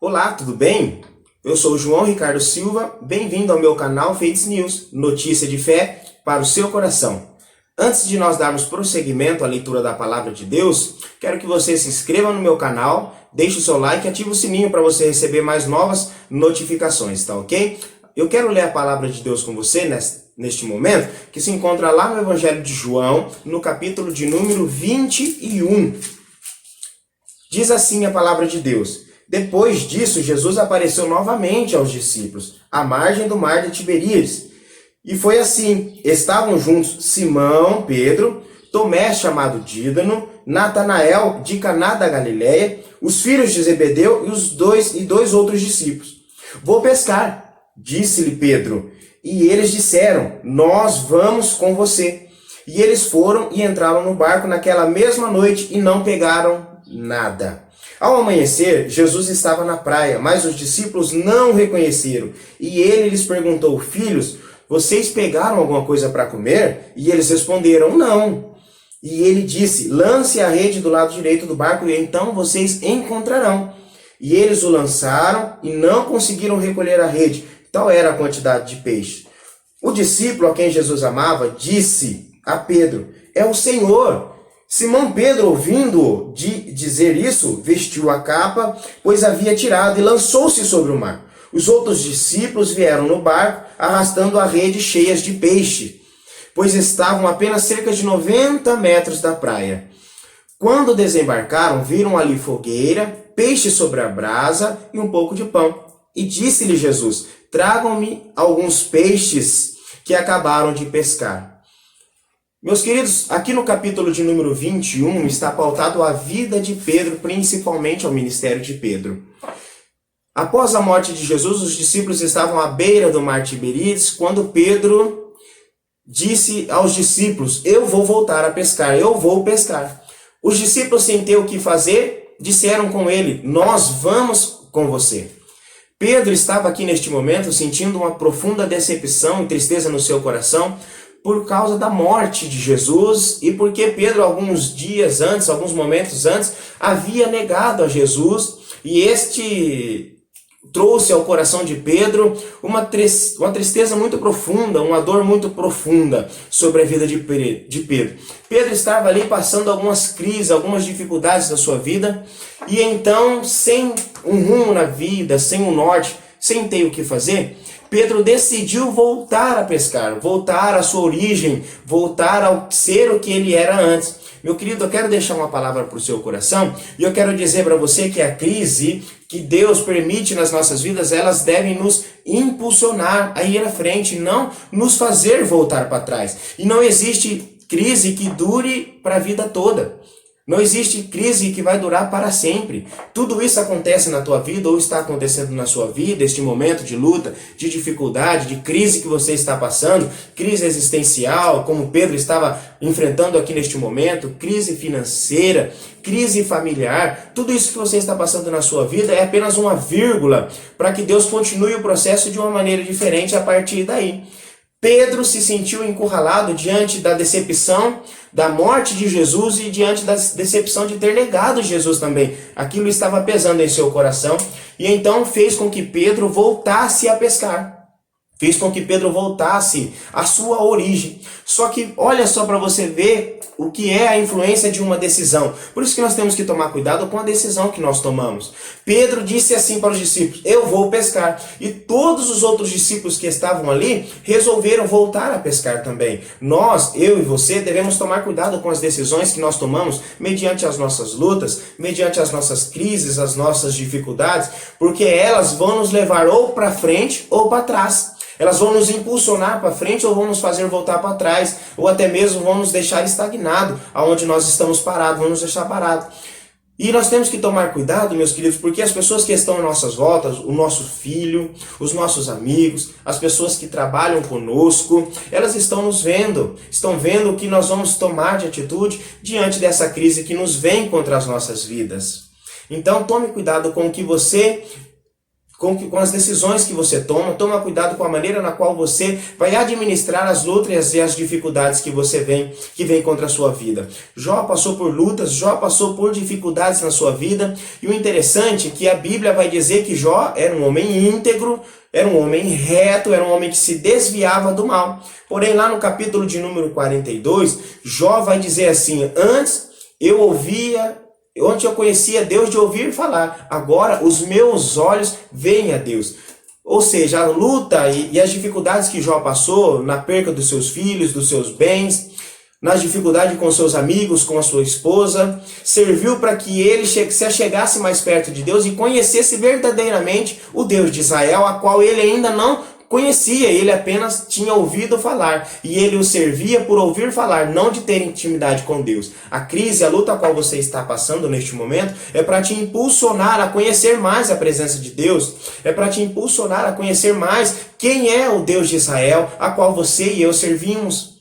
Olá, tudo bem? Eu sou o João Ricardo Silva, bem-vindo ao meu canal Faith News, notícia de fé para o seu coração. Antes de nós darmos prosseguimento à leitura da Palavra de Deus, quero que você se inscreva no meu canal, deixe o seu like e ative o sininho para você receber mais novas notificações, tá ok? Eu quero ler a Palavra de Deus com você neste momento, que se encontra lá no Evangelho de João, no capítulo de número 21. Diz assim a Palavra de Deus: Depois disso, Jesus apareceu novamente aos discípulos, à margem do mar de Tiberíades. E foi assim: estavam juntos Simão, Pedro, Tomé, chamado Dídano, Natanael, de Caná da Galileia, os filhos de Zebedeu e dois outros discípulos. Vou pescar, disse-lhe Pedro. E eles disseram: Nós vamos com você. E eles foram e entraram no barco naquela mesma noite e não pegaram nada. Ao amanhecer, Jesus estava na praia, mas os discípulos não o reconheceram. E ele lhes perguntou: Filhos, vocês pegaram alguma coisa para comer? E eles responderam: Não. E ele disse: Lance a rede do lado direito do barco e então vocês encontrarão. E eles o lançaram e não conseguiram recolher a rede. Tal era a quantidade de peixe. O discípulo a quem Jesus amava disse a Pedro: É o Senhor. Simão Pedro, ouvindo dizer isso, vestiu a capa, pois havia tirado, e lançou-se sobre o mar. Os outros discípulos vieram no barco, arrastando a rede cheias de peixe, pois estavam apenas cerca de 90 metros da praia. Quando desembarcaram, viram ali fogueira, peixe sobre a brasa e um pouco de pão. E disse-lhe Jesus: Tragam-me alguns peixes que acabaram de pescar. Meus queridos, aqui no capítulo de número 21 está pautado a vida de Pedro, principalmente ao ministério de Pedro. Após a morte de Jesus, os discípulos estavam à beira do mar Tiberíades, quando Pedro disse aos discípulos: Eu vou voltar a pescar, eu vou pescar. Os discípulos, sem ter o que fazer, disseram com ele: Nós vamos com você. Pedro estava aqui neste momento sentindo uma profunda decepção e tristeza no seu coração, por causa da morte de Jesus e porque Pedro, alguns dias antes, alguns momentos antes, havia negado a Jesus, e este trouxe ao coração de Pedro uma tristeza muito profunda, uma dor muito profunda sobre a vida de Pedro. Pedro estava ali passando algumas crises, algumas dificuldades na sua vida, e então, sem um rumo na vida, sem um norte, sem ter o que fazer, Pedro decidiu voltar a pescar, voltar à sua origem, voltar ao ser o que ele era antes. Meu querido, eu quero deixar uma palavra para o seu coração e eu quero dizer para você que a crise que Deus permite nas nossas vidas, elas devem nos impulsionar a ir à frente, não nos fazer voltar para trás. E não existe crise que dure para a vida toda. Não existe crise que vai durar para sempre. Tudo isso acontece na tua vida ou está acontecendo na sua vida, este momento de luta, de dificuldade, de crise que você está passando, crise existencial, como Pedro estava enfrentando aqui neste momento, crise financeira, crise familiar. Tudo isso que você está passando na sua vida é apenas uma vírgula para que Deus continue o processo de uma maneira diferente a partir daí. Pedro se sentiu encurralado diante da decepção da morte de Jesus e diante da decepção de ter negado Jesus também. Aquilo estava pesando em seu coração e então fez com que Pedro voltasse a pescar. Fez com que Pedro voltasse à sua origem. Só que olha só para você ver o que é a influência de uma decisão. Por isso que nós temos que tomar cuidado com a decisão que nós tomamos. Pedro disse assim para os discípulos: Eu vou pescar. E todos os outros discípulos que estavam ali resolveram voltar a pescar também. Nós, eu e você, devemos tomar cuidado com as decisões que nós tomamos mediante as nossas lutas, mediante as nossas crises, as nossas dificuldades, porque elas vão nos levar ou para frente ou para trás. Elas vão nos impulsionar para frente ou vão nos fazer voltar para trás, ou até mesmo vão nos deixar estagnado aonde nós estamos parados, vão nos deixar parados. E nós temos que tomar cuidado, meus queridos, porque as pessoas que estão em nossas voltas, o nosso filho, os nossos amigos, as pessoas que trabalham conosco, elas estão nos vendo, estão vendo o que nós vamos tomar de atitude diante dessa crise que nos vem contra as nossas vidas. Então tome cuidado com o que você com as decisões que você toma cuidado com a maneira na qual você vai administrar as lutas e as dificuldades que vem contra a sua vida. Jó passou por lutas, Jó passou por dificuldades na sua vida, e o interessante é que a Bíblia vai dizer que Jó era um homem íntegro, era um homem reto, era um homem que se desviava do mal. Porém, lá no capítulo de número 42, Jó vai dizer assim: antes eu conhecia Deus de ouvir falar, agora os meus olhos veem a Deus. Ou seja, a luta e as dificuldades que Jó passou na perca dos seus filhos, dos seus bens, nas dificuldades com seus amigos, com a sua esposa, serviu para que ele se achegasse mais perto de Deus e conhecesse verdadeiramente o Deus de Israel, a qual ele ainda não conhecia, ele apenas tinha ouvido falar, e ele o servia por ouvir falar, não de ter intimidade com Deus. A crise, a luta a qual você está passando neste momento, é para te impulsionar a conhecer mais a presença de Deus, é para te impulsionar a conhecer mais quem é o Deus de Israel, a qual você e eu servimos.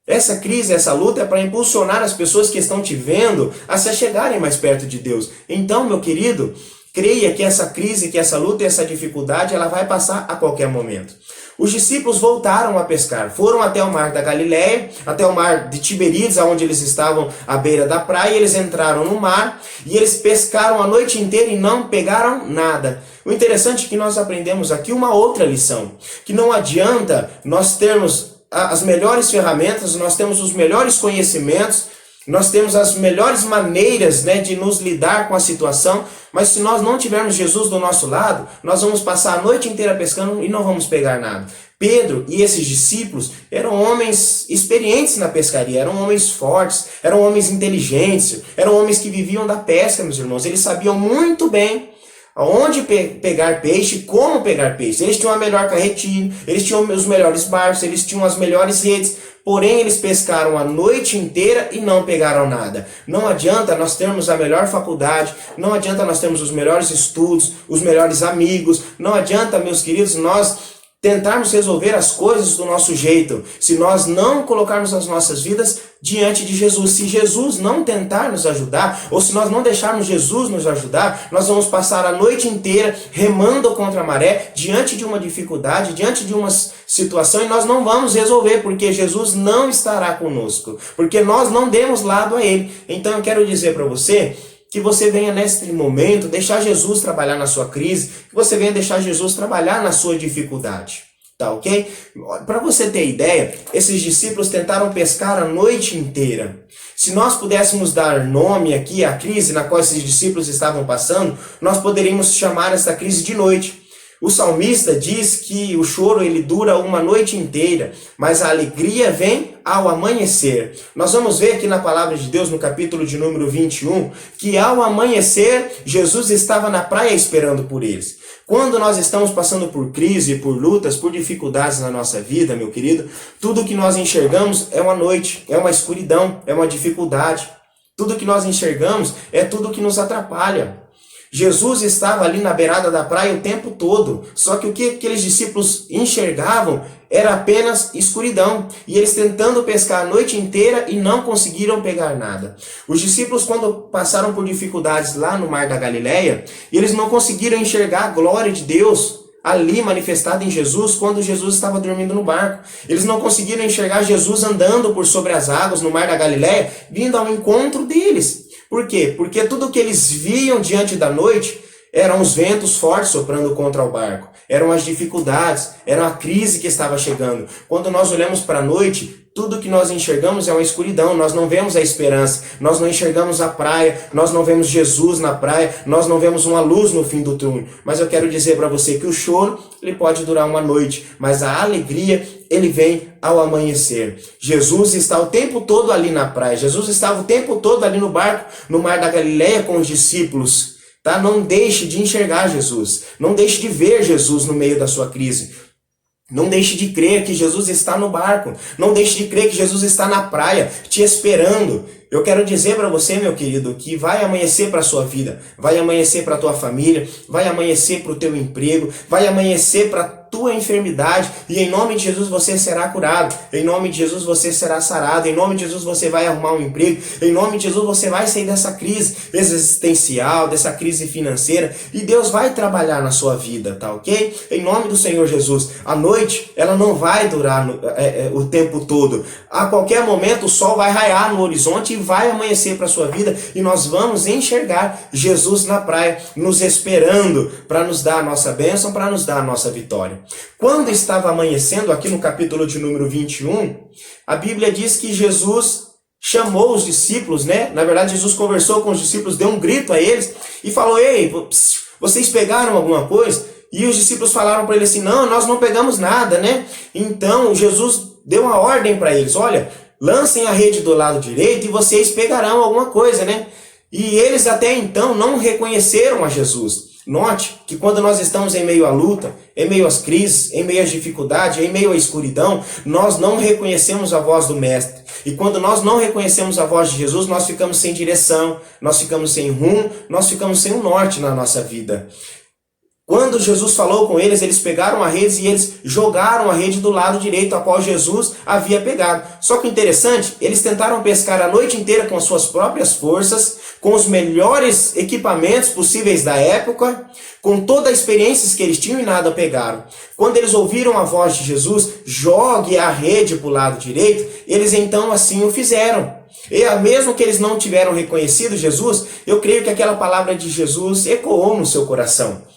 Essa crise, essa luta é para impulsionar as pessoas que estão te vendo a se achegarem mais perto de Deus. Então, meu querido, creia que essa crise, que essa luta e essa dificuldade, ela vai passar a qualquer momento. Os discípulos voltaram a pescar, foram até o mar da Galileia, até o mar de Tiberíades, onde eles estavam à beira da praia. Eles entraram no mar e eles pescaram a noite inteira e não pegaram nada. O interessante é que nós aprendemos aqui uma outra lição, que não adianta nós termos as melhores ferramentas, nós temos os melhores conhecimentos, nós temos as melhores maneiras, de nos lidar com a situação, mas se nós não tivermos Jesus do nosso lado, nós vamos passar a noite inteira pescando e não vamos pegar nada. Pedro e esses discípulos eram homens experientes na pescaria, eram homens fortes, eram homens inteligentes, eram homens que viviam da pesca, meus irmãos. Eles sabiam muito bem aonde pegar peixe, como pegar peixe. Eles tinham a melhor carretilha, eles tinham os melhores barcos, eles tinham as melhores redes. Porém, eles pescaram a noite inteira e não pegaram nada. Não adianta nós termos a melhor faculdade, não adianta nós termos os melhores estudos, os melhores amigos, não adianta, meus queridos, nós tentarmos resolver as coisas do nosso jeito, se nós não colocarmos as nossas vidas diante de Jesus. Se Jesus não tentar nos ajudar, ou se nós não deixarmos Jesus nos ajudar, nós vamos passar a noite inteira remando contra a maré, diante de uma dificuldade, diante de uma situação, e nós não vamos resolver, porque Jesus não estará conosco, porque nós não demos lado a Ele. Então eu quero dizer para você, que você venha neste momento deixar Jesus trabalhar na sua crise, que você venha deixar Jesus trabalhar na sua dificuldade, tá ok? Para você ter ideia, esses discípulos tentaram pescar a noite inteira. Se nós pudéssemos dar nome aqui à crise na qual esses discípulos estavam passando, nós poderíamos chamar essa crise de noite. O salmista diz que o choro ele dura uma noite inteira, mas a alegria vem ao amanhecer. Nós vamos ver aqui na palavra de Deus, no capítulo de número 21, que ao amanhecer, Jesus estava na praia esperando por eles. Quando nós estamos passando por crise, por lutas, por dificuldades na nossa vida, meu querido, tudo que nós enxergamos é uma noite, é uma escuridão, é uma dificuldade. Tudo que nós enxergamos é tudo que nos atrapalha. Jesus estava ali na beirada da praia o tempo todo, só que o que aqueles discípulos enxergavam era apenas escuridão, e eles tentando pescar a noite inteira e não conseguiram pegar nada. Os discípulos, quando passaram por dificuldades lá no mar da Galileia, eles não conseguiram enxergar a glória de Deus ali manifestada em Jesus quando Jesus estava dormindo no barco. Eles não conseguiram enxergar Jesus andando por sobre as águas no mar da Galileia, vindo ao encontro deles. Por quê? Porque tudo que eles viam diante da noite eram os ventos fortes soprando contra o barco, eram as dificuldades, era a crise que estava chegando. Quando nós olhamos para a noite, tudo que nós enxergamos é uma escuridão, nós não vemos a esperança, nós não enxergamos a praia, nós não vemos Jesus na praia, nós não vemos uma luz no fim do túnel. Mas eu quero dizer para você que o choro ele pode durar uma noite, mas a alegria ele vem ao amanhecer. Jesus está o tempo todo ali na praia, Jesus estava o tempo todo ali no barco, no mar da Galileia com os discípulos. Tá? Não deixe de enxergar Jesus, não deixe de ver Jesus no meio da sua crise. Não deixe de crer que Jesus está no barco. Não deixe de crer que Jesus está na praia, te esperando. Eu quero dizer para você, meu querido, que vai amanhecer para a sua vida, vai amanhecer para a tua família, vai amanhecer para o teu emprego, vai amanhecer para tua enfermidade, e em nome de Jesus você será curado, em nome de Jesus você será sarado, em nome de Jesus você vai arrumar um emprego, em nome de Jesus você vai sair dessa crise existencial, dessa crise financeira, e Deus vai trabalhar na sua vida, tá ok? Em nome do Senhor Jesus. A noite, ela não vai durar o tempo todo. A qualquer momento o sol vai raiar no horizonte e vai amanhecer para a sua vida, e nós vamos enxergar Jesus na praia, nos esperando para nos dar a nossa bênção, para nos dar a nossa vitória. Quando estava amanhecendo, aqui no capítulo de número 21, a Bíblia diz que Jesus chamou os discípulos, né? Na verdade, Jesus conversou com os discípulos, deu um grito a eles e falou: ei, vocês pegaram alguma coisa? E os discípulos falaram para ele assim: não, nós não pegamos nada, né? Então Jesus deu uma ordem para eles: olha, lancem a rede do lado direito e vocês pegarão alguma coisa, né? E eles até então não reconheceram a Jesus. Note que quando nós estamos em meio à luta, em meio às crises, em meio às dificuldades, em meio à escuridão, nós não reconhecemos a voz do Mestre. E quando nós não reconhecemos a voz de Jesus, nós ficamos sem direção, nós ficamos sem rumo, nós ficamos sem um norte na nossa vida. Quando Jesus falou com eles, eles pegaram a rede e eles jogaram a rede do lado direito, a qual Jesus havia pegado. Só que interessante, eles tentaram pescar a noite inteira com as suas próprias forças, com os melhores equipamentos possíveis da época, com toda a experiência que eles tinham, e nada pegaram. Quando eles ouviram a voz de Jesus: jogue a rede para o lado direito, eles então assim o fizeram. E mesmo que eles não tiveram reconhecido Jesus, eu creio que aquela palavra de Jesus ecoou no seu coração.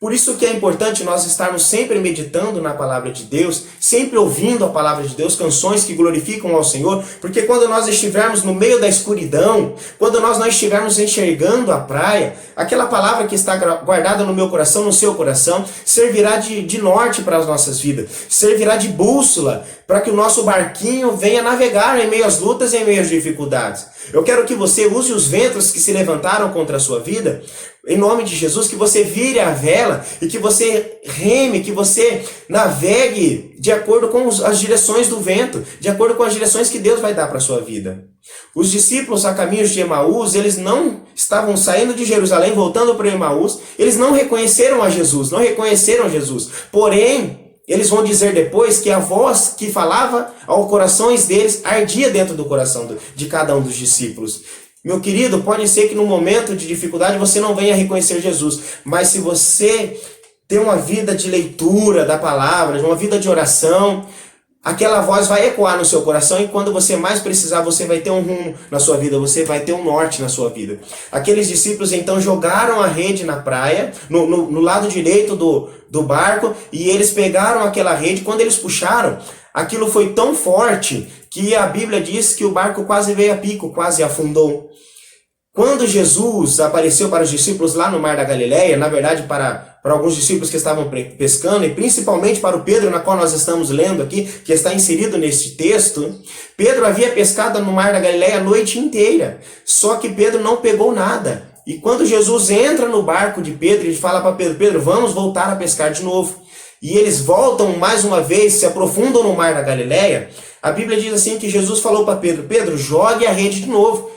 Por isso que é importante nós estarmos sempre meditando na palavra de Deus, sempre ouvindo a palavra de Deus, canções que glorificam ao Senhor, porque quando nós estivermos no meio da escuridão, quando nós não estivermos enxergando a praia, aquela palavra que está guardada no meu coração, no seu coração, servirá de norte para as nossas vidas, servirá de bússola para que o nosso barquinho venha navegar em meio às lutas e em meio às dificuldades. Eu quero que você use os ventos que se levantaram contra a sua vida, em nome de Jesus, que você vire a vela e que você reme, que você navegue de acordo com as direções do vento, de acordo com as direções que Deus vai dar para a sua vida. Os discípulos a caminhos de Emaús, eles não estavam saindo de Jerusalém, voltando para Emaús, eles não reconheceram a Jesus, porém, eles vão dizer depois que a voz que falava aos corações deles ardia dentro do coração de cada um dos discípulos. Meu querido, pode ser que no momento de dificuldade você não venha reconhecer Jesus, mas se você tem uma vida de leitura da palavra, uma vida de oração, aquela voz vai ecoar no seu coração, e quando você mais precisar, você vai ter um rumo na sua vida, você vai ter um norte na sua vida. Aqueles discípulos então jogaram a rede na praia, no lado direito do barco, e eles pegaram aquela rede. Quando eles puxaram, aquilo foi tão forte que a Bíblia diz que o barco quase veio a pico, quase afundou. Quando Jesus apareceu para os discípulos lá no Mar da Galileia, na verdade para alguns discípulos que estavam pescando, e principalmente para o Pedro, na qual nós estamos lendo aqui, que está inserido neste texto, Pedro havia pescado no Mar da Galileia a noite inteira, só que Pedro não pegou nada. E quando Jesus entra no barco de Pedro, ele fala para Pedro: Pedro, vamos voltar a pescar de novo. E eles voltam mais uma vez, se aprofundam no Mar da Galileia. A Bíblia diz assim que Jesus falou para Pedro: Pedro, jogue a rede de novo.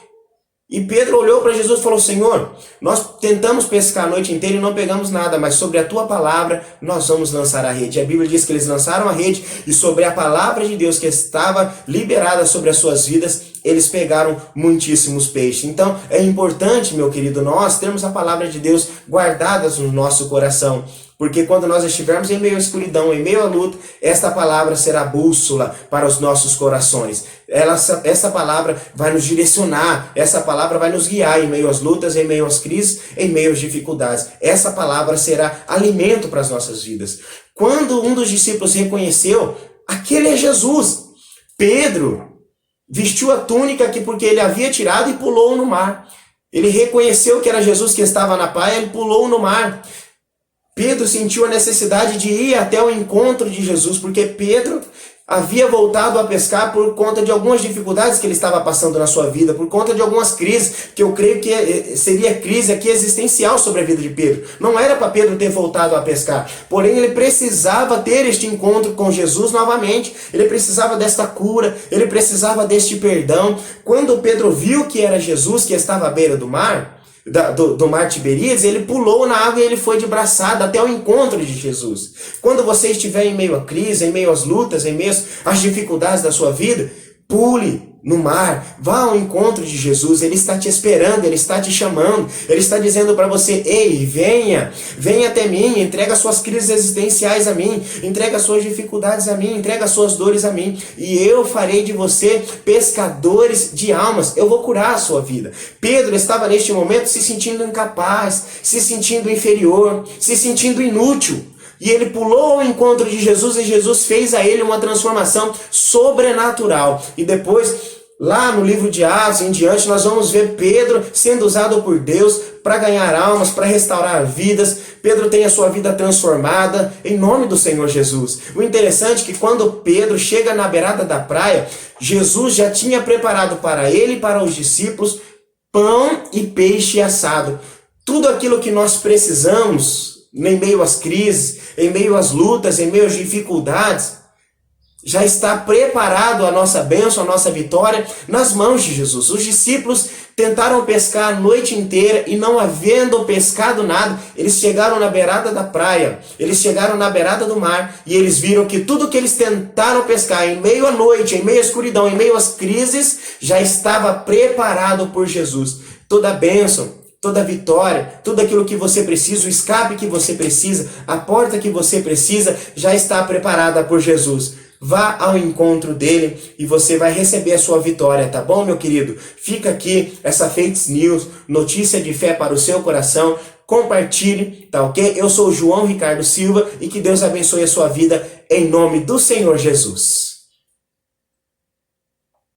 E Pedro olhou para Jesus e falou: Senhor, nós tentamos pescar a noite inteira e não pegamos nada, mas sobre a tua palavra nós vamos lançar a rede. E a Bíblia diz que eles lançaram a rede, e sobre a palavra de Deus que estava liberada sobre as suas vidas, eles pegaram muitíssimos peixes. Então é importante, meu querido, nós termos a palavra de Deus guardada no nosso coração. Porque quando nós estivermos em meio à escuridão, em meio à luta, esta palavra será bússola para os nossos corações. Essa palavra vai nos direcionar, essa palavra vai nos guiar em meio às lutas, em meio às crises, em meio às dificuldades. Essa palavra será alimento para as nossas vidas. Quando um dos discípulos reconheceu, aquele é Jesus, Pedro vestiu a túnica porque ele havia tirado e pulou no mar. Ele reconheceu que era Jesus que estava na praia, ele pulou no mar. Pedro sentiu a necessidade de ir até o encontro de Jesus, porque Pedro havia voltado a pescar por conta de algumas dificuldades que ele estava passando na sua vida, por conta de algumas crises, que eu creio que seria crise aqui existencial sobre a vida de Pedro. Não era para Pedro ter voltado a pescar, porém ele precisava ter este encontro com Jesus novamente, ele precisava desta cura, ele precisava deste perdão. Quando Pedro viu que era Jesus que estava à beira do mar, do Mar Tiberíades, ele pulou na água e ele foi de braçada até o encontro de Jesus. Quando você estiver em meio à crise, em meio às lutas, em meio às dificuldades da sua vida, pule no mar, vá ao encontro de Jesus. Ele está te esperando, Ele está te chamando, Ele está dizendo para você: ei, venha até mim, entrega suas crises existenciais a mim, entrega suas dificuldades a mim, entrega suas dores a mim, e eu farei de você pescadores de almas, eu vou curar a sua vida. Pedro estava neste momento se sentindo incapaz, se sentindo inferior, se sentindo inútil. E ele pulou ao encontro de Jesus e Jesus fez a ele uma transformação sobrenatural. E depois, lá no livro de Atos em diante, nós vamos ver Pedro sendo usado por Deus para ganhar almas, para restaurar vidas. Pedro tem a sua vida transformada em nome do Senhor Jesus. O interessante é que quando Pedro chega na beirada da praia, Jesus já tinha preparado para ele e para os discípulos pão e peixe assado. Tudo aquilo que nós precisamos em meio às crises, em meio às lutas, em meio às dificuldades, já está preparado a nossa bênção, a nossa vitória nas mãos de Jesus. Os discípulos tentaram pescar a noite inteira e não havendo pescado nada, eles chegaram na beirada da praia, eles chegaram na beirada do mar e eles viram que tudo que eles tentaram pescar em meio à noite, em meio à escuridão, em meio às crises, já estava preparado por Jesus. Toda a bênção, toda vitória, tudo aquilo que você precisa, o escape que você precisa, a porta que você precisa, já está preparada por Jesus. Vá ao encontro dele e você vai receber a sua vitória, tá bom, meu querido? Fica aqui essa Faith News, notícia de fé para o seu coração. Compartilhe, tá ok? Eu sou o João Ricardo Silva e que Deus abençoe a sua vida em nome do Senhor Jesus.